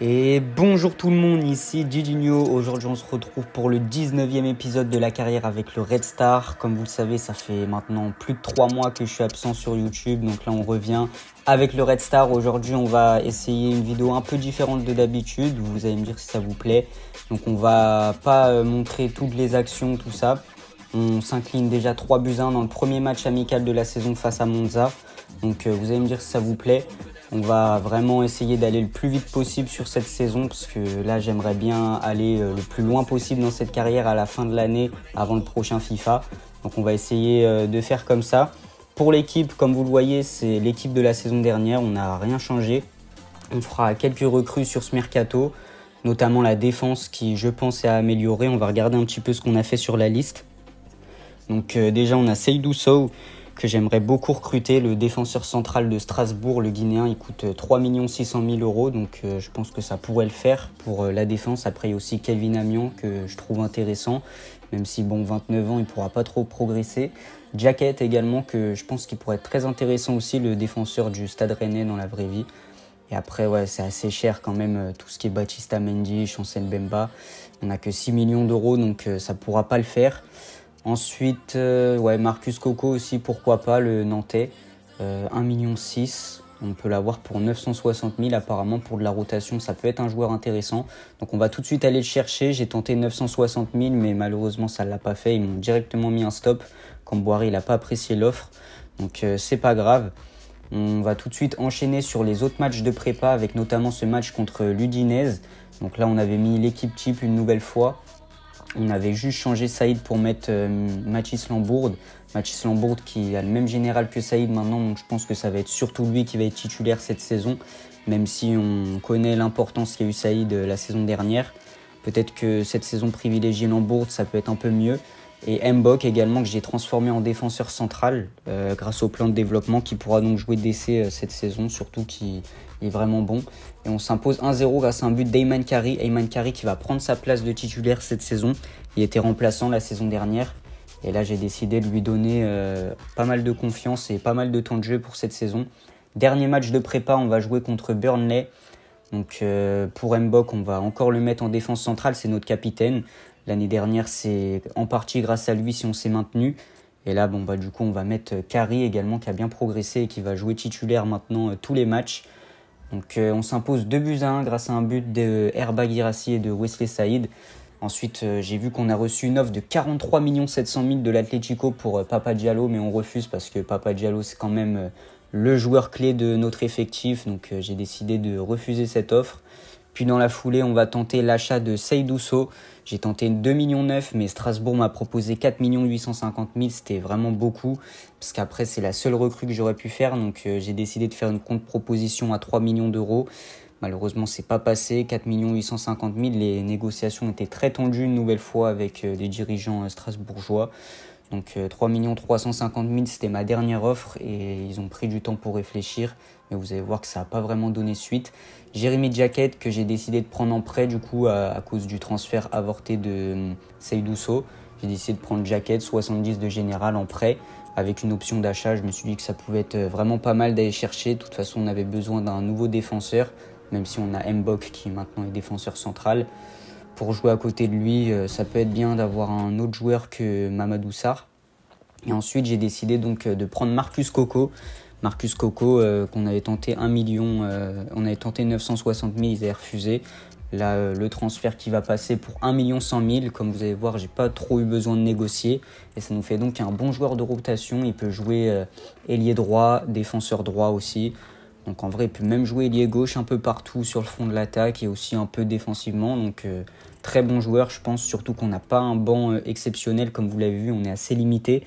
Et bonjour tout le monde, ici Didinho. Aujourd'hui on se retrouve pour le 19e épisode de la carrière avec le Red Star. Comme vous le savez, ça fait maintenant plus de 3 mois que je suis absent sur YouTube. Donc là on revient avec le Red Star. Aujourd'hui on va essayer une vidéo un peu différente de d'habitude. Vous allez me dire si ça vous plaît. Donc on va pas montrer toutes les actions, tout ça. On s'incline déjà 3-1 dans le premier match amical de la saison face à Monza. Donc vous allez me dire si ça vous plaît. On va vraiment essayer d'aller le plus vite possible sur cette saison parce que là j'aimerais bien aller le plus loin possible dans cette carrière à la fin de l'année avant le prochain FIFA. Donc on va essayer de faire comme ça. Pour l'équipe, comme vous le voyez, c'est l'équipe de la saison dernière, on n'a rien changé. On fera quelques recrues sur ce mercato, notamment la défense qui je pense est à améliorer. On va regarder un petit peu ce qu'on a fait sur la liste. Donc déjà on a Seydou Sow que j'aimerais beaucoup recruter, le défenseur central de Strasbourg, le Guinéen. Il coûte 3 600 000 €, donc je pense que ça pourrait le faire pour la défense. Après il y a aussi Kelvin Amian que je trouve intéressant, même si bon 29 ans il ne pourra pas trop progresser. Jacket également que je pense qu'il pourrait être très intéressant aussi, le défenseur du Stade Rennais dans la vraie vie. Et après, ouais, c'est assez cher quand même, tout ce qui est Baptista Mendy, Chancel Bemba. On n'a que 6 millions d'euros, donc ça ne pourra pas le faire. Ensuite, ouais, Marcus Coco aussi, pourquoi pas, le Nantais. 1,6 million. On peut l'avoir pour 960 000 apparemment pour de la rotation. Ça peut être un joueur intéressant. Donc on va tout de suite aller le chercher. J'ai tenté 960 000, mais malheureusement, ça ne l'a pas fait. Ils m'ont directement mis un stop. Camboire, il n'a pas apprécié l'offre. Donc c'est pas grave. On va tout de suite enchaîner sur les autres matchs de prépa avec notamment ce match contre l'Udinese. Donc là, on avait mis l'équipe type une nouvelle fois. On avait juste changé Saïd pour mettre Mathis Lambourde. Mathis Lambourde qui a le même général que Saïd maintenant, donc je pense que ça va être surtout lui qui va être titulaire cette saison, même si on connaît l'importance qu'a eu Saïd la saison dernière. Peut-être que cette saison privilégie Lambourde, ça peut être un peu mieux. Et Mbok également que j'ai transformé en défenseur central grâce au plan de développement qui pourra donc jouer DC cette saison, surtout qui est vraiment bon. Et on s'impose 1-0 grâce à un but d'Ayman Kari. Ayman Kari qui va prendre sa place de titulaire cette saison. Il était remplaçant la saison dernière. Et là j'ai décidé de lui donner pas mal de confiance et pas mal de temps de jeu pour cette saison. Dernier match de prépa, on va jouer contre Burnley. Donc pour Mbok, on va encore le mettre en défense centrale, c'est notre capitaine. L'année dernière, c'est en partie grâce à lui si on s'est maintenu. Et là, bon, bah, du coup, on va mettre Kari également qui a bien progressé et qui va jouer titulaire maintenant tous les matchs. Donc on s'impose 2-1 grâce à un but de Herba Guirassy et de Wesley Saïd. Ensuite, j'ai vu qu'on a reçu une offre de 43 700 000 de l'Atlético pour Papa Diallo, mais on refuse parce que Papa Diallo, c'est quand même le joueur clé de notre effectif. Donc j'ai décidé de refuser cette offre. Puis dans la foulée, on va tenter l'achat de Seydou Sow. J'ai tenté 2,9 millions, mais Strasbourg m'a proposé 4 850 000. C'était vraiment beaucoup, parce qu'après, c'est la seule recrue que j'aurais pu faire. Donc j'ai décidé de faire une contre-proposition à 3 millions d'euros. Malheureusement, c'est pas passé. 4 850 000. Les négociations étaient très tendues une nouvelle fois avec les dirigeants strasbourgeois. Donc 3 350 000, c'était ma dernière offre et ils ont pris du temps pour réfléchir. Mais vous allez voir que ça n'a pas vraiment donné suite. Jérémy Jacket que j'ai décidé de prendre en prêt du coup à cause du transfert avorté de Seydou Sow. J'ai décidé de prendre Jacket, 70 de général en prêt avec une option d'achat. Je me suis dit que ça pouvait être vraiment pas mal d'aller chercher. De toute façon, on avait besoin d'un nouveau défenseur, même si on a Mbok qui maintenant est défenseur central. Pour jouer à côté de lui, ça peut être bien d'avoir un autre joueur que Mamadou Sarr. Et ensuite, j'ai décidé donc de prendre Marcus Coco. Marcus Coco, qu'on avait tenté 1 million, on avait tenté 960 000, ils avaient refusé. Là, le transfert qui va passer pour 1 100 000. Comme vous allez voir, j'ai pas trop eu besoin de négocier. Et ça nous fait donc un bon joueur de rotation. Il peut jouer ailier droit, défenseur droit aussi. Donc en vrai, il peut même jouer ailier gauche un peu partout sur le front de l'attaque et aussi un peu défensivement. Donc très bon joueur, je pense, surtout qu'on n'a pas un banc exceptionnel. Comme vous l'avez vu, on est assez limité.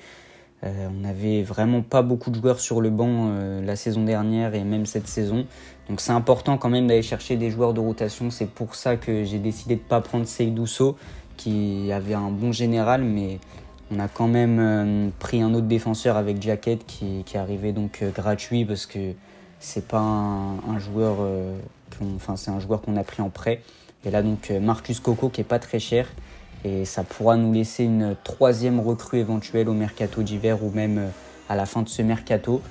On n'avait vraiment pas beaucoup de joueurs sur le banc la saison dernière et même cette saison. Donc c'est important quand même d'aller chercher des joueurs de rotation. C'est pour ça que j'ai décidé de ne pas prendre Seydou Sow, qui avait un bon général, mais on a quand même pris un autre défenseur avec Jacket qui arrivait donc gratuit parce que c'est pas un joueur, c'est un joueur qu'on a pris en prêt. Et là donc Marcus Coco qui est pas très cher. Et ça pourra nous laisser une troisième recrue éventuelle au mercato d'hiver ou même à la fin de ce mercato.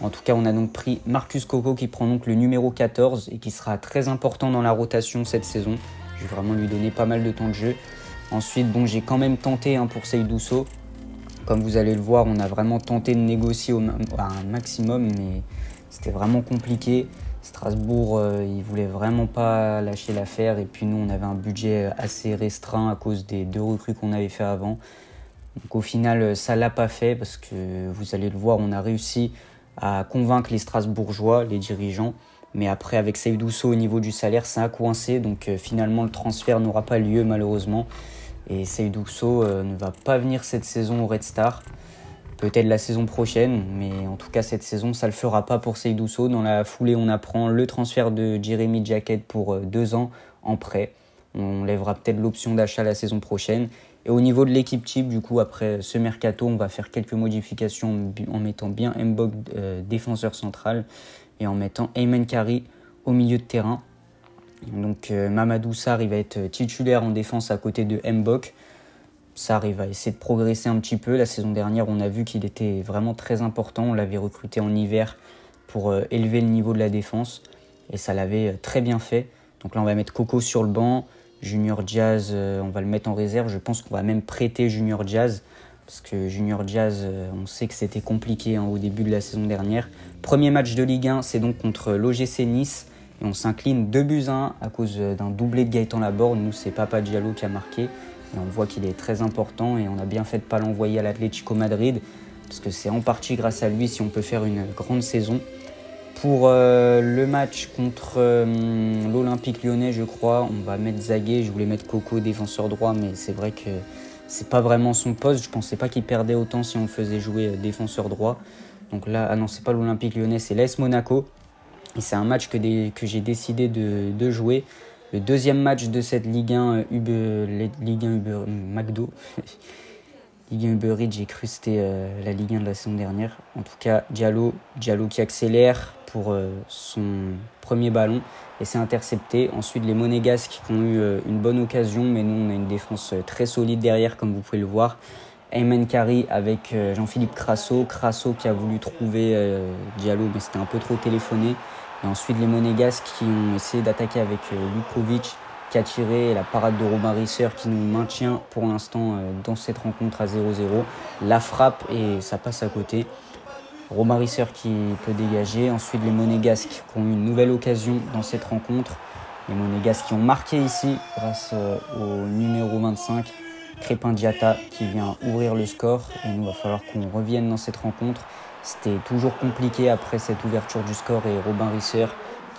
En tout cas, on a donc pris Marcus Coco qui prend donc le numéro 14 et qui sera très important dans la rotation cette saison. Je vais vraiment lui donner pas mal de temps de jeu. Ensuite, bon, j'ai quand même tenté pour Seydou Sow. Comme vous allez le voir, on a vraiment tenté de négocier à un maximum, mais c'était vraiment compliqué. Strasbourg, ils ne voulaient vraiment pas lâcher l'affaire. Et puis nous, on avait un budget assez restreint à cause des 2 recrues qu'on avait fait avant. Donc au final, ça ne l'a pas fait parce que vous allez le voir, on a réussi à convaincre les Strasbourgeois, les dirigeants. Mais après, avec Seydou Sow au niveau du salaire, ça a coincé. Donc finalement, le transfert n'aura pas lieu malheureusement. Et Seydou Sow ne va pas venir cette saison au Red Star. Peut-être la saison prochaine, mais en tout cas cette saison, ça ne le fera pas pour Seydou Sow. Dans la foulée, on apprend le transfert de Jeremy Jacket pour 2 ans en prêt. On lèvera peut-être l'option d'achat la saison prochaine. Et au niveau de l'équipe type, du coup, après ce mercato, on va faire quelques modifications en mettant bien Mbok défenseur central et en mettant Ayman Kari au milieu de terrain. Donc Mamadou Sarr, il va être titulaire en défense à côté de Mbok. Sarr, il va essayer de progresser un petit peu. La saison dernière, on a vu qu'il était vraiment très important. On l'avait recruté en hiver pour élever le niveau de la défense. Et ça l'avait très bien fait. Donc là, on va mettre Coco sur le banc. Junior Diaz, on va le mettre en réserve. Je pense qu'on va même prêter Junior Diaz. Parce que Junior Diaz, on sait que c'était compliqué au début de la saison dernière. Premier match de Ligue 1, c'est donc contre l'OGC Nice. Et on s'incline 2-1 à cause d'un doublé de Gaëtan Laborde. Nous, c'est Papa Diallo qui a marqué. Et on voit qu'il est très important et on a bien fait de ne pas l'envoyer à l'Atlético Madrid. Parce que c'est en partie grâce à lui si on peut faire une grande saison. Pour le match contre l'Olympique Lyonnais, je crois, on va mettre Zagué. Je voulais mettre Coco défenseur droit, mais c'est vrai que c'est pas vraiment son poste. Je pensais pas qu'il perdait autant si on le faisait jouer défenseur droit. Donc là, ah non, c'est pas l'Olympique Lyonnais, c'est l'AS Monaco. Et c'est un match que j'ai décidé de jouer. Le deuxième match de cette Ligue 1 Ligue 1 McDo. Ligue 1 Uber Eats, j'ai cru que c'était la Ligue 1 de la saison dernière. En tout cas, Diallo qui accélère pour son premier ballon et c'est intercepté. Ensuite, les Monégasques qui ont eu une bonne occasion, mais nous, on a une défense très solide derrière, comme vous pouvez le voir. Ayman Kari avec Jean-Philippe Crasso. Crasso qui a voulu trouver Diallo, mais c'était un peu trop téléphoné. Et ensuite, les Monégasques qui ont essayé d'attaquer avec Lukovic, qui a tiré, et la parade de Romain Risser qui nous maintient pour l'instant dans cette rencontre à 0-0. La frappe et ça passe à côté. Romain Risser qui peut dégager. Ensuite, les Monégasques qui ont eu une nouvelle occasion dans cette rencontre. Les Monégasques qui ont marqué ici grâce au numéro 25, Crépin Diatta, qui vient ouvrir le score. Et nous, il va falloir qu'on revienne dans cette rencontre. C'était toujours compliqué après cette ouverture du score et Robin Risser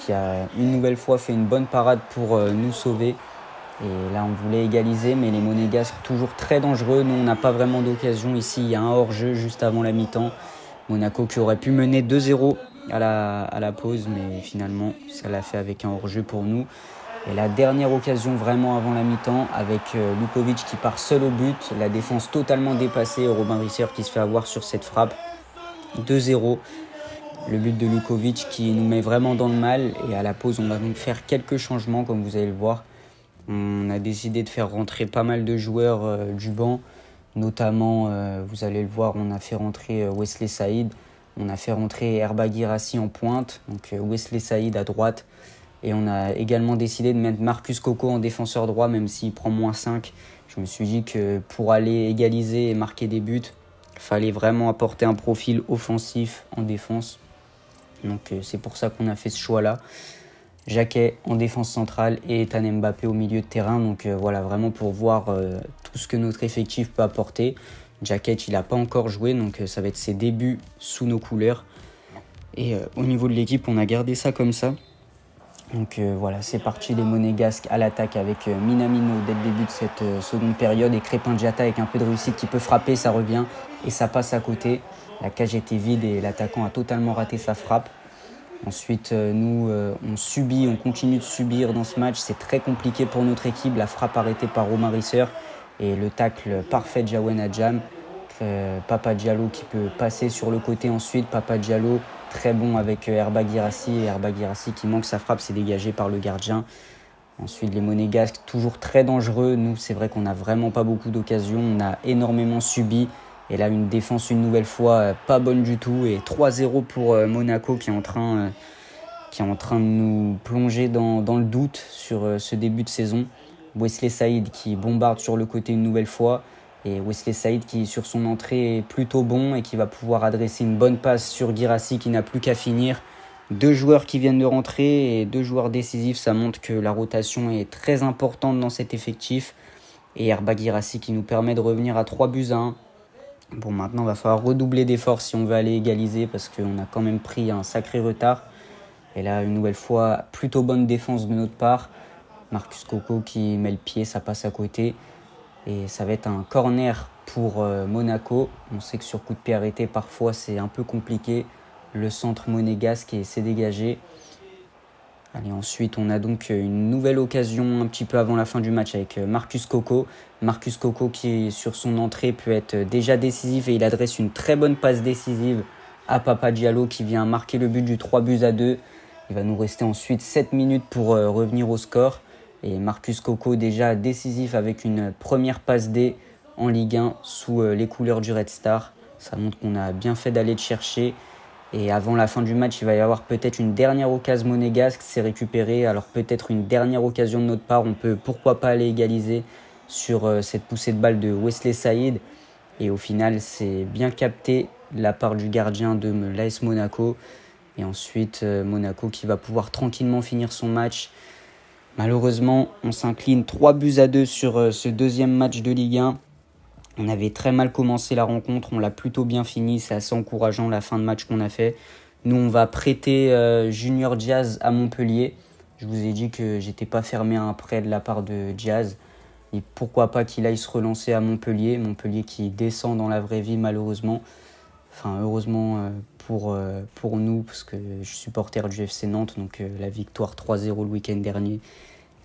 qui a une nouvelle fois fait une bonne parade pour nous sauver. Et là, on voulait égaliser, mais les Monégasques toujours très dangereux. Nous, on n'a pas vraiment d'occasion. Ici, il y a un hors-jeu juste avant la mi-temps. Monaco qui aurait pu mener 2-0 à la pause, mais finalement, ça l'a fait avec un hors-jeu pour nous. Et la dernière occasion vraiment avant la mi-temps avec Lukovic qui part seul au but. La défense totalement dépassée. Robin Risser qui se fait avoir sur cette frappe. 2-0. Le but de Lukovic qui nous met vraiment dans le mal. Et à la pause, on va donc faire quelques changements, comme vous allez le voir. On a décidé de faire rentrer pas mal de joueurs du banc. Notamment, vous allez le voir, on a fait rentrer Wesley Saïd. On a fait rentrer Herba Guirassi en pointe. Donc Wesley Saïd à droite. Et on a également décidé de mettre Marcus Coco en défenseur droit, même s'il prend -5. Je me suis dit que pour aller égaliser et marquer des buts, il fallait vraiment apporter un profil offensif en défense. Donc c'est pour ça qu'on a fait ce choix-là. Jacquet en défense centrale et Ethan Mbappé au milieu de terrain. Donc voilà, vraiment pour voir tout ce que notre effectif peut apporter. Jacquet, il n'a pas encore joué, donc ça va être ses débuts sous nos couleurs. Et au niveau de l'équipe, on a gardé ça comme ça. Donc voilà, c'est parti, les Monégasques à l'attaque avec Minamino dès le début de cette seconde période et Crépin Diatta avec un peu de réussite qui peut frapper, ça revient et ça passe à côté. La cage était vide et l'attaquant a totalement raté sa frappe. Ensuite, nous, on continue de subir dans ce match. C'est très compliqué pour notre équipe. La frappe arrêtée par Romain Risser et le tacle parfait de Jawen Adjam. Papa Diallo qui peut passer sur le côté ensuite. Papa Diallo très bon avec Herba Guirassi. Et Herba Guirassi qui manque sa frappe, c'est dégagé par le gardien. Ensuite, les Monégasques toujours très dangereux. Nous, c'est vrai qu'on n'a vraiment pas beaucoup d'occasions. On a énormément subi. Et là, une défense une nouvelle fois pas bonne du tout. Et 3-0 pour Monaco qui est en train de nous plonger dans le doute sur ce début de saison. Wesley Saïd qui bombarde sur le côté une nouvelle fois. Et Wesley Saïd qui, sur son entrée, est plutôt bon et qui va pouvoir adresser une bonne passe sur Guirassy qui n'a plus qu'à finir. 2 joueurs qui viennent de rentrer et 2 joueurs décisifs. Ça montre que la rotation est très importante dans cet effectif. Et Herba Guirassy qui nous permet de revenir à 3-1. Bon, maintenant, il va falloir redoubler d'efforts si on veut aller égaliser parce qu'on a quand même pris un sacré retard. Et là, une nouvelle fois, plutôt bonne défense de notre part. Marcus Coco qui met le pied, ça passe à côté. Et ça va être un corner pour Monaco. On sait que sur coup de pied arrêté, parfois, c'est un peu compliqué. Le centre monégasque s'est dégagé. Allez, ensuite, on a donc une nouvelle occasion un petit peu avant la fin du match avec Marcus Coco. Marcus Coco qui, sur son entrée, peut être déjà décisif et il adresse une très bonne passe décisive à Papa Diallo qui vient marquer le but du 3-2. Il va nous rester ensuite 7 minutes pour revenir au score. Et Marcus Coco déjà décisif avec une première passe D en Ligue 1 sous les couleurs du Red Star. Ça montre qu'on a bien fait d'aller le chercher. Et avant la fin du match, il va y avoir peut-être une dernière occasion monégasque. C'est récupéré. Alors peut-être une dernière occasion de notre part. On peut pourquoi pas aller égaliser sur cette poussée de balle de Wesley Saïd. Et au final, c'est bien capté de la part du gardien de l'AS Monaco. Et ensuite, Monaco qui va pouvoir tranquillement finir son match. Malheureusement, on s'incline 3-2 sur ce deuxième match de Ligue 1. On avait très mal commencé la rencontre, on l'a plutôt bien fini, c'est assez encourageant la fin de match qu'on a fait. Nous, on va prêter Junior Diaz à Montpellier. Je vous ai dit que j'étais pas fermé à un prêt de la part de Diaz. Et pourquoi pas qu'il aille se relancer à Montpellier. Montpellier qui descend dans la vraie vie malheureusement. Enfin, heureusement pour nous, parce que je suis supporter du FC Nantes, donc la victoire 3-0 le week-end dernier,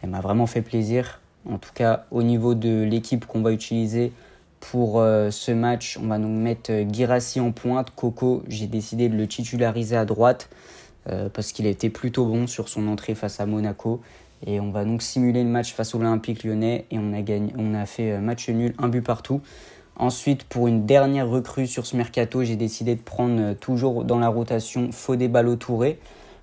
elle m'a vraiment fait plaisir. En tout cas, au niveau de l'équipe qu'on va utiliser pour ce match, on va donc mettre Guirassy en pointe. Coco, j'ai décidé de le titulariser à droite parce qu'il a été plutôt bon sur son entrée face à Monaco. Et on va donc simuler le match face à l'Olympique Lyonnais et on a fait match nul, 1 but partout. Ensuite, pour une dernière recrue sur ce mercato, j'ai décidé de prendre toujours dans la rotation Fodé Ballo-Touré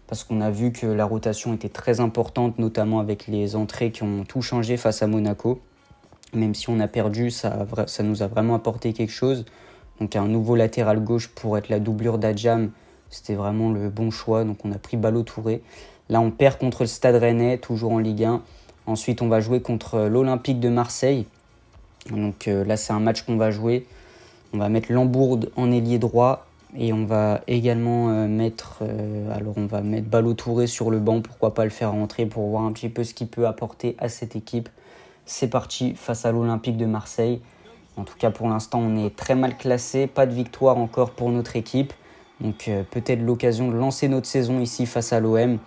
parce qu'on a vu que la rotation était très importante, notamment avec les entrées qui ont tout changé face à Monaco. Même si on a perdu, ça nous a vraiment apporté quelque chose. Donc un nouveau latéral gauche pour être la doublure d'Adjam, c'était vraiment le bon choix. Donc on a pris Ballo-Touré. Là, on perd contre le Stade Rennais, toujours en Ligue 1. Ensuite, on va jouer contre l'Olympique de Marseille. Donc là, c'est un match qu'on va jouer. On va mettre Lambourde en ailier droit et on va également mettre Ballo-Touré sur le banc. Pourquoi pas le faire rentrer pour voir un petit peu ce qu'il peut apporter à cette équipe. C'est parti face à l'Olympique de Marseille. En tout cas, pour l'instant, on est très mal classé. Pas de victoire encore pour notre équipe. Donc peut-être l'occasion de lancer notre saison ici face à l'OM.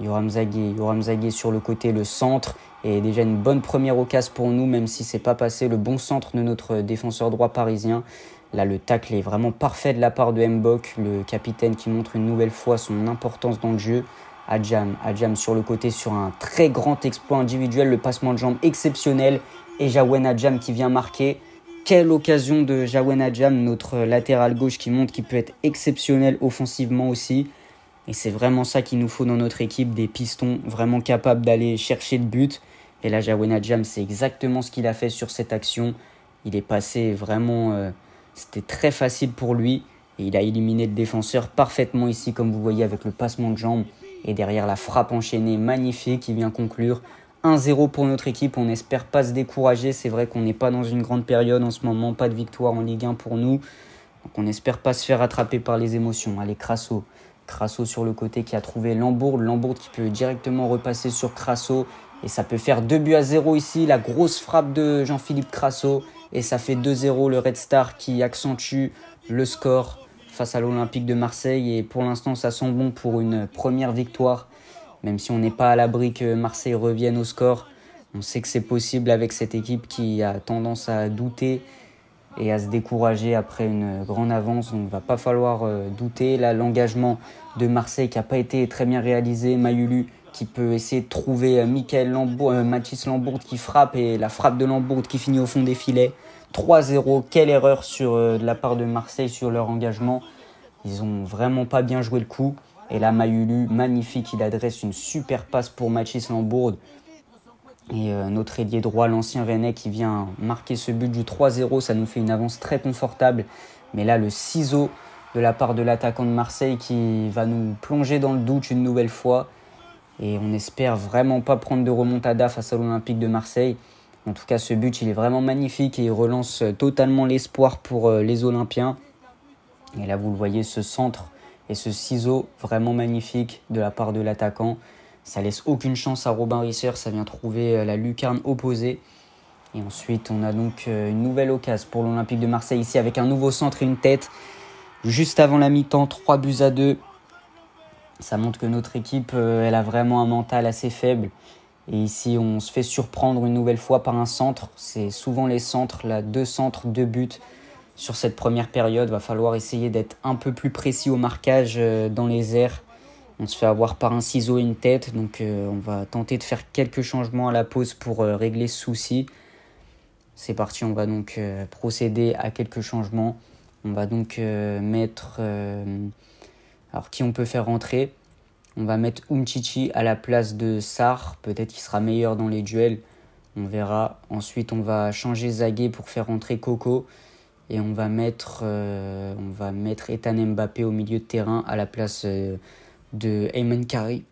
Yoram Zagué sur le côté, le centre. Et déjà une bonne première occasion pour nous, même si c'est pas passé. Le bon centre de notre défenseur droit parisien. Là, le tacle est vraiment parfait de la part de Mbok, le capitaine qui montre une nouvelle fois son importance dans le jeu. Adjam sur le côté sur un très grand exploit individuel, le passement de jambes exceptionnel. Et Jawen Adjam qui vient marquer. Quelle occasion de Jawen Adjam, notre latéral gauche qui montre qu'il peut être exceptionnel offensivement aussi. Et c'est vraiment ça qu'il nous faut dans notre équipe, des pistons vraiment capables d'aller chercher le but. Et là, Jawen Adjam, c'est exactement ce qu'il a fait sur cette action. Il est passé vraiment... c'était très facile pour lui. Et il a éliminé le défenseur parfaitement ici, comme vous voyez, avec le passement de jambes. Et derrière, la frappe enchaînée magnifique qui vient conclure. 1-0 pour notre équipe. On n'espère pas se décourager. C'est vrai qu'on n'est pas dans une grande période en ce moment. Pas de victoire en Ligue 1 pour nous. Donc on n'espère pas se faire attraper par les émotions. Allez, Crasso sur le côté qui a trouvé Lambourde. Lambourde qui peut directement repasser sur Crasso. Et ça peut faire 2-0 ici. La grosse frappe de Jean-Philippe Crasso. Et ça fait 2-0. Le Red Star qui accentue le score face à l'Olympique de Marseille. Et pour l'instant, ça sent bon pour une première victoire. Même si on n'est pas à l'abri que Marseille revienne au score. On sait que c'est possible avec cette équipe qui a tendance à douter et à se décourager après une grande avance. Donc il ne va pas falloir douter. Là, l'engagement de Marseille qui n'a pas été très bien réalisé. Mayulu qui peut essayer de trouver Mathis Lambourde qui frappe. Et la frappe de Lambourde qui finit au fond des filets. 3-0. Quelle erreur de la part de Marseille sur leur engagement. Ils ont vraiment pas bien joué le coup. Et là, Mayulu, magnifique, il adresse une super passe pour Mathis Lambourde. Et notre ailier droit, l'ancien Rennais, qui vient marquer ce but du 3-0, ça nous fait une avance très confortable. Mais là, le ciseau de la part de l'attaquant de Marseille qui va nous plonger dans le doute une nouvelle fois. Et on espère vraiment pas prendre de remontada face à l'Olympique de Marseille. En tout cas, ce but, il est vraiment magnifique et il relance totalement l'espoir pour les Olympiens. Et là, vous le voyez, ce centre et ce ciseau vraiment magnifique de la part de l'attaquant. Ça laisse aucune chance à Robin Risser, ça vient trouver la lucarne opposée. Et ensuite, on a donc une nouvelle occasion pour l'Olympique de Marseille ici avec un nouveau centre et une tête. Juste avant la mi-temps, 3-2. Ça montre que notre équipe, elle a vraiment un mental assez faible. Et ici, on se fait surprendre une nouvelle fois par un centre. C'est souvent les centres, là, 2 centres, 2 buts sur cette première période. Va falloir essayer d'être un peu plus précis au marquage dans les airs. On se fait avoir par un ciseau et une tête, donc on va tenter de faire quelques changements à la pause pour régler ce souci. C'est parti, on va donc procéder à quelques changements. On va donc mettre... alors qui on peut faire rentrer? On va mettre Umtiti à la place de Sarr, peut-être qu'il sera meilleur dans les duels, on verra. Ensuite on va changer Zagué pour faire rentrer Coco. Et on va mettre Ethan Mbappé au milieu de terrain à la place... de Ayman Kari.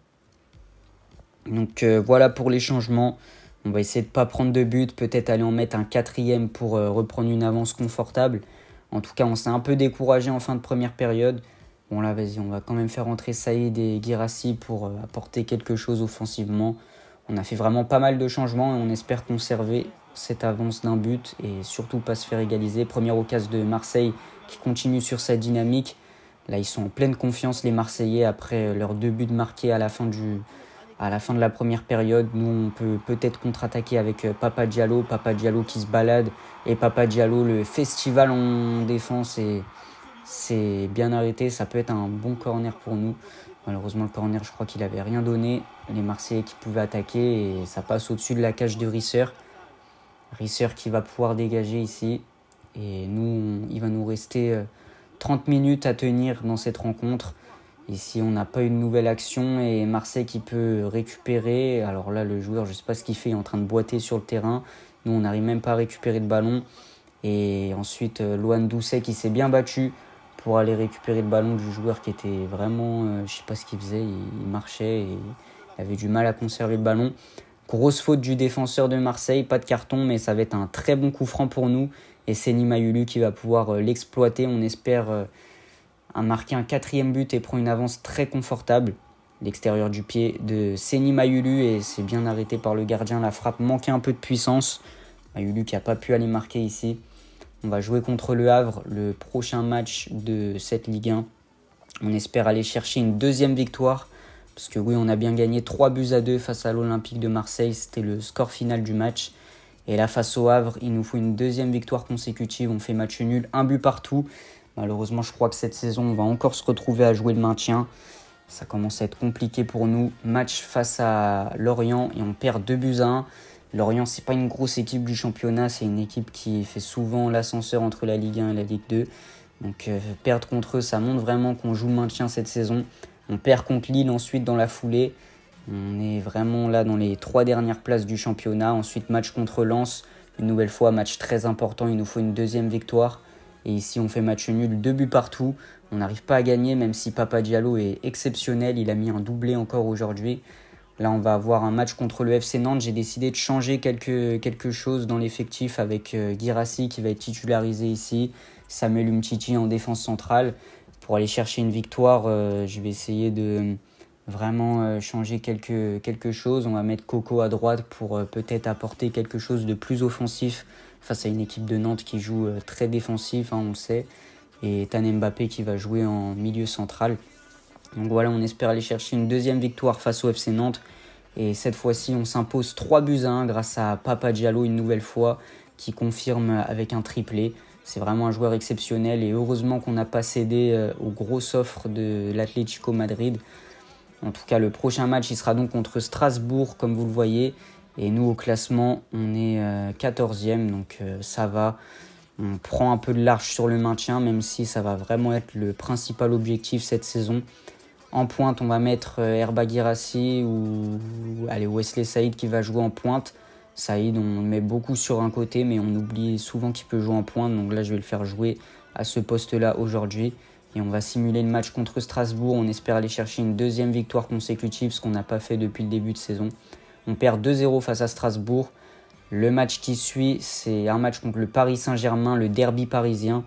Donc voilà pour les changements. On va essayer de ne pas prendre de but, peut-être aller en mettre un 4e pour reprendre une avance confortable. En tout cas, on s'est un peu découragé en fin de première période. Bon là, vas-y, on va quand même faire entrer Saïd et Guirassy pour apporter quelque chose offensivement. On a fait vraiment pas mal de changements et on espère conserver cette avance d'un but et surtout pas se faire égaliser. Première occasion de Marseille qui continue sur sa dynamique. Là, ils sont en pleine confiance, les Marseillais, après leurs 2 buts marqués à la fin de la première période. Nous, on peut peut-être contre-attaquer avec Papa Diallo qui se balade. Et Papa Diallo, le festival en défense, c'est bien arrêté. Ça peut être un bon corner pour nous. Malheureusement, le corner, je crois qu'il n'avait rien donné. Les Marseillais qui pouvaient attaquer et ça passe au-dessus de la cage de Risser. Risser qui va pouvoir dégager ici. Et nous, il va nous rester... 30 minutes à tenir dans cette rencontre. Ici, on n'a pas eu de nouvelle action et Marseille qui peut récupérer. Alors là, le joueur, je ne sais pas ce qu'il fait, il est en train de boiter sur le terrain. Nous, on n'arrive même pas à récupérer le ballon. Et ensuite, Loan Doucet qui s'est bien battu pour aller récupérer le ballon du joueur qui était vraiment... je ne sais pas ce qu'il faisait, il marchait et il avait du mal à conserver le ballon. Grosse faute du défenseur de Marseille, pas de carton, mais ça va être un très bon coup franc pour nous. Et Seny Mayulu qui va pouvoir l'exploiter. On espère marquer un 4e but et prendre une avance très confortable. L'extérieur du pied de Seny Mayulu et c'est bien arrêté par le gardien. La frappe manquait un peu de puissance. Mayulu qui n'a pas pu aller marquer ici. On va jouer contre Le Havre, le prochain match de cette Ligue 1. On espère aller chercher une 2e victoire. Parce que oui, on a bien gagné 3-2 face à l'Olympique de Marseille. C'était le score final du match. Et là, face au Havre, il nous faut une 2e victoire consécutive. On fait match nul, 1 but partout. Malheureusement, je crois que cette saison, on va encore se retrouver à jouer le maintien. Ça commence à être compliqué pour nous. Match face à Lorient et on perd 2-1. Lorient, c'est pas une grosse équipe du championnat. C'est une équipe qui fait souvent l'ascenseur entre la Ligue 1 et la Ligue 2. Donc perdre contre eux, ça montre vraiment qu'on joue le maintien cette saison. On perd contre Lille ensuite dans la foulée. On est vraiment là dans les 3 dernières places du championnat. Ensuite, match contre Lens. Une nouvelle fois, match très important. Il nous faut une 2e victoire. Et ici, on fait match nul, 2 buts partout. On n'arrive pas à gagner, même si Papa Diallo est exceptionnel. Il a mis un doublé encore aujourd'hui. Là, on va avoir un match contre le FC Nantes. J'ai décidé de changer quelque chose dans l'effectif avec Guirassy qui va être titularisé ici. Samuel Umtiti en défense centrale. Pour aller chercher une victoire, je vais essayer de... vraiment changer quelque chose. On va mettre Coco à droite pour peut-être apporter quelque chose de plus offensif face à une équipe de Nantes qui joue très défensif, on le sait. Et Ethan Mbappé qui va jouer en milieu central. Donc voilà, on espère aller chercher une 2e victoire face au FC Nantes. Et cette fois-ci, on s'impose 3-1 grâce à Papa Diallo une nouvelle fois qui confirme avec un triplé. C'est vraiment un joueur exceptionnel et heureusement qu'on n'a pas cédé aux grosses offres de l'Atlético Madrid. En tout cas, le prochain match, il sera donc contre Strasbourg, comme vous le voyez. Et nous, au classement, on est 14e, donc ça va. On prend un peu de large sur le maintien, même si ça va vraiment être le principal objectif cette saison. En pointe, on va mettre Herba Guirassy ou Wesley Saïd qui va jouer en pointe. Saïd, on le met beaucoup sur un côté, mais on oublie souvent qu'il peut jouer en pointe. Donc là, je vais le faire jouer à ce poste-là aujourd'hui. Et on va simuler le match contre Strasbourg. On espère aller chercher une deuxième victoire consécutive, ce qu'on n'a pas fait depuis le début de saison. On perd 2-0 face à Strasbourg. Le match qui suit, c'est un match contre le Paris Saint-Germain, le derby parisien.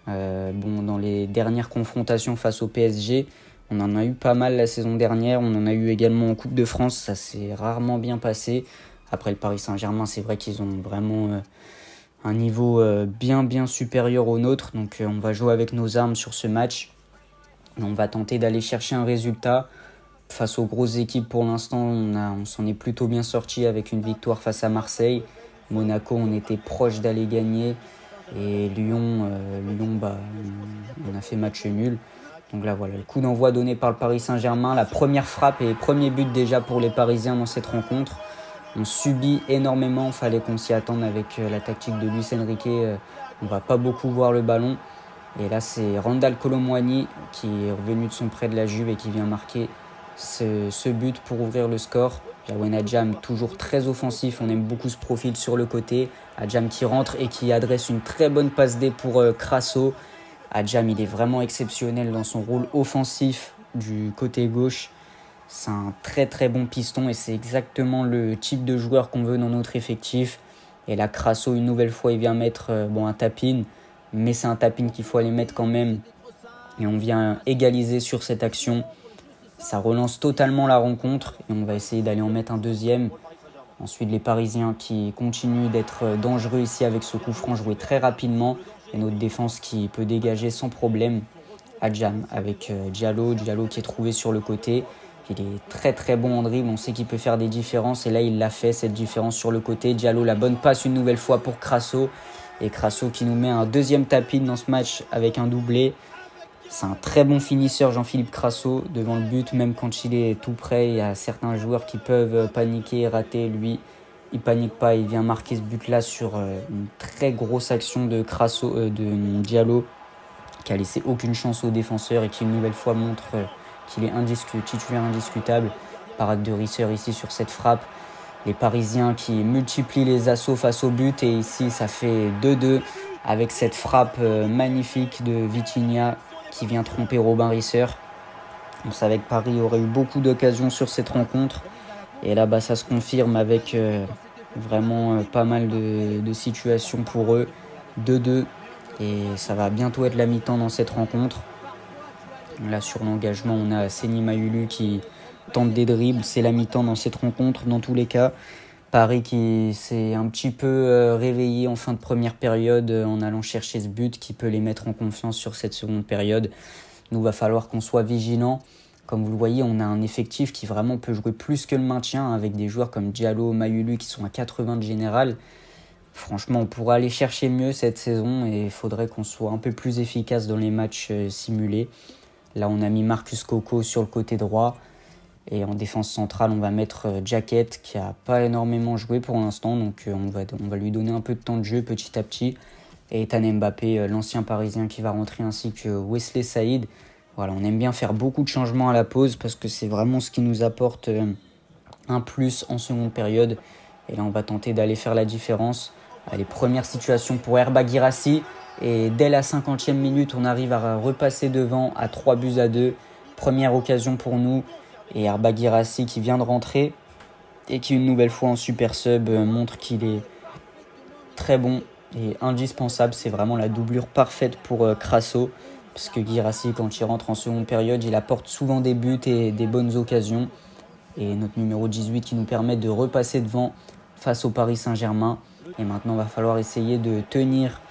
Dans les dernières confrontations face au PSG, on en a eu pas mal la saison dernière. On en a eu également en Coupe de France. Ça s'est rarement bien passé. Après, le Paris Saint-Germain, c'est vrai qu'ils ont vraiment un niveau bien supérieur au nôtre. Donc, on va jouer avec nos armes sur ce match. On va tenter d'aller chercher un résultat. Face aux grosses équipes, pour l'instant, on s'en est plutôt bien sorti avec une victoire face à Marseille. Monaco, on était proche d'aller gagner. Et Lyon, on a fait match nul. Donc là, voilà, le coup d'envoi donné par le Paris Saint-Germain. La première frappe et premier but déjà pour les Parisiens dans cette rencontre. On subit énormément, il fallait qu'on s'y attende avec la tactique de Luis Enrique. On ne va pas beaucoup voir le ballon. Et là, c'est Randal Kolo Muani qui est revenu de son prêt de la Juve et qui vient marquer ce but pour ouvrir le score. Yawen Adjam, toujours très offensif, on aime beaucoup ce profil sur le côté. Adjam qui rentre et qui adresse une très bonne passe D pour Crasso. Adjam, il est vraiment exceptionnel dans son rôle offensif du côté gauche. C'est un très bon piston et c'est exactement le type de joueur qu'on veut dans notre effectif. Et là, Crasso, une nouvelle fois, il vient mettre un tap-in, mais c'est un tap-in qu'il faut aller mettre quand même. Et on vient égaliser sur cette action. Ça relance totalement la rencontre et on va essayer d'aller en mettre un deuxième. Ensuite, les Parisiens qui continuent d'être dangereux ici avec ce coup franc joué très rapidement. Et notre défense qui peut dégager sans problème. Adjam avec Diallo qui est trouvé sur le côté. Il est très bon en dribble, on sait qu'il peut faire des différences et là il l'a fait, cette différence sur le côté. Diallo, la bonne passe une nouvelle fois pour Crasso. Et Crasso qui nous met un deuxième tap-in dans ce match avec un doublé. C'est un très bon finisseur, Jean-Philippe Crasso, devant le but, même quand il est tout près. Il y a certains joueurs qui peuvent paniquer, rater. Lui, il panique pas, il vient marquer ce but-là sur une très grosse action de de Diallo, qui a laissé aucune chance aux défenseurs et qui une nouvelle fois montre qu'il est titulaire indiscutable. Parade de Risser ici sur cette frappe. Les Parisiens qui multiplient les assauts face au but et ici ça fait 2-2 avec cette frappe magnifique de Vitinha qui vient tromper Robin Risser. On savait que Paris aurait eu beaucoup d'occasions sur cette rencontre et là ça se confirme avec vraiment pas mal de situations pour eux. 2-2 et ça va bientôt être la mi-temps dans cette rencontre. Là sur l'engagement, on a Seny Mayulu qui tente des dribbles. C'est la mi-temps dans cette rencontre dans tous les cas. Paris qui s'est un petit peu réveillé en fin de première période en allant chercher ce but qui peut les mettre en confiance sur cette seconde période. Nous, va falloir qu'on soit vigilants. Comme vous le voyez, on a un effectif qui vraiment peut jouer plus que le maintien avec des joueurs comme Diallo, Mayulu qui sont à 80 de général. Franchement, on pourra aller chercher mieux cette saison et il faudrait qu'on soit un peu plus efficace dans les matchs simulés. Là, on a mis Marcus Coco sur le côté droit. Et en défense centrale, on va mettre Jacket qui n'a pas énormément joué pour l'instant. Donc on va lui donner un peu de temps de jeu petit à petit. Et Ethan Mbappé, l'ancien parisien qui va rentrer, ainsi que Wesley Saïd. Voilà, on aime bien faire beaucoup de changements à la pause parce que c'est vraiment ce qui nous apporte un plus en seconde période. Et là, on va tenter d'aller faire la différence. Allez, première situation pour Herba Guirassy. Et dès la 50e minute, on arrive à repasser devant à 3-2. Première occasion pour nous. Et Herba Guirassy qui vient de rentrer et qui une nouvelle fois en super sub montre qu'il est très bon et indispensable. C'est vraiment la doublure parfaite pour Crasso. Parce que Guirassy, quand il rentre en seconde période, il apporte souvent des buts et des bonnes occasions. Et notre numéro 18 qui nous permet de repasser devant face au Paris Saint-Germain. Et maintenant, il va falloir essayer de tenir.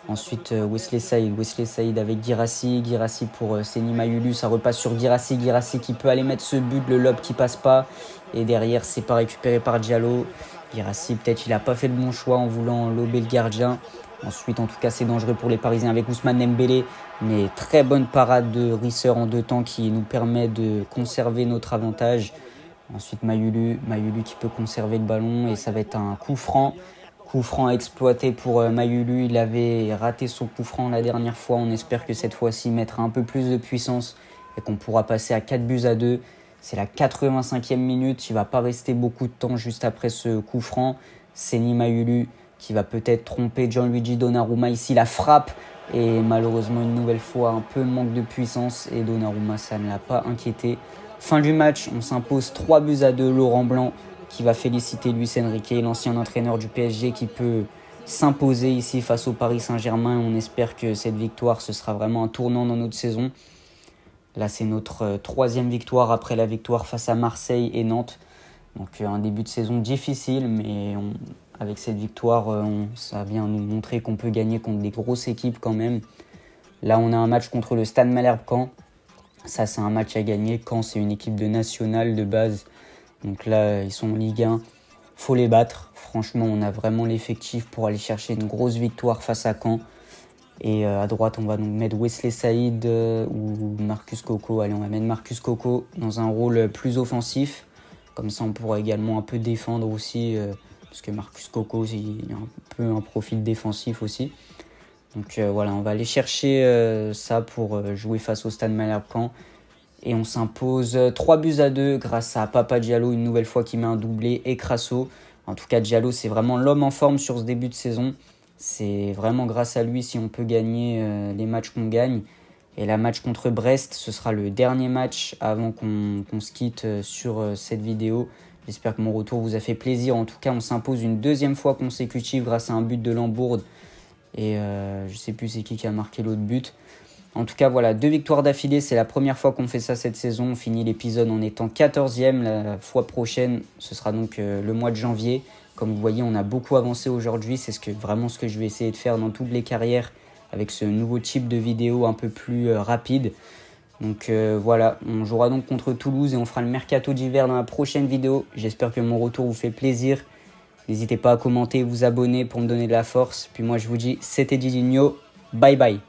Ensuite, Wesley Saïd avec Guirassy pour Seny Mayulu, ça repasse sur Guirassy qui peut aller mettre ce but, le lob qui passe pas. Et derrière, c'est pas récupéré par Diallo. Guirassy, peut-être il a pas fait le bon choix en voulant lober le gardien. Ensuite, en tout cas, c'est dangereux pour les Parisiens avec Ousmane Dembélé. Mais très bonne parade de Risser en 2 temps qui nous permet de conserver notre avantage. Ensuite, Mayulu qui peut conserver le ballon et ça va être un coup franc. Coup franc exploité pour Mayulu. Il avait raté son coup franc la dernière fois. On espère que cette fois-ci, il mettra un peu plus de puissance et qu'on pourra passer à 4-2. C'est la 85e minute. Il ne va pas rester beaucoup de temps juste après ce coup franc. Seny Mayulu qui va peut-être tromper Gianluigi Donnarumma ici. La frappe et malheureusement une nouvelle fois un peu manque de puissance et Donnarumma, ça ne l'a pas inquiété. Fin du match, on s'impose 3-2. Laurent Blanc qui va féliciter Luis Enrique, l'ancien entraîneur du PSG, qui peut s'imposer ici face au Paris Saint-Germain. On espère que cette victoire, ce sera vraiment un tournant dans notre saison. Là, c'est notre troisième victoire après la victoire face à Marseille et Nantes. Donc un début de saison difficile, mais avec cette victoire, ça vient nous montrer qu'on peut gagner contre des grosses équipes quand même. Là, on a un match contre le Stade Malherbe Caen. Ça, c'est un match à gagner. Caen, c'est une équipe de nationale de base. Donc là, ils sont en Ligue 1. Faut les battre. Franchement, on a vraiment l'effectif pour aller chercher une grosse victoire face à Caen. Et à droite, on va donc mettre Wesley Saïd ou Marcus Coco. Allez, on va mettre Marcus Coco dans un rôle plus offensif. Comme ça, on pourra également un peu défendre aussi. Parce que Marcus Coco, il a un peu un profil défensif aussi. Donc voilà, on va aller chercher ça pour jouer face au Stade Malherbe Caen. Et on s'impose 3-2 grâce à Papa Diallo, une nouvelle fois qui met un doublé, et Crasso. En tout cas, Diallo, c'est vraiment l'homme en forme sur ce début de saison. C'est vraiment grâce à lui si on peut gagner les matchs qu'on gagne. Et la match contre Brest, ce sera le dernier match avant qu'on se quitte sur cette vidéo. J'espère que mon retour vous a fait plaisir. En tout cas, on s'impose une deuxième fois consécutive grâce à un but de Lambourde. Et je ne sais plus c'est qui a marqué l'autre but. En tout cas, voilà, 2 victoires d'affilée. C'est la première fois qu'on fait ça cette saison. On finit l'épisode en étant 14e. La fois prochaine, ce sera donc le mois de janvier. Comme vous voyez, on a beaucoup avancé aujourd'hui. C'est vraiment ce que je vais essayer de faire dans toutes les carrières avec ce nouveau type de vidéo un peu plus rapide. Donc voilà, on jouera donc contre Toulouse et on fera le mercato d'hiver dans la prochaine vidéo. J'espère que mon retour vous fait plaisir. N'hésitez pas à commenter, vous abonner pour me donner de la force. Puis moi, je vous dis, c'était Didinho. Bye bye.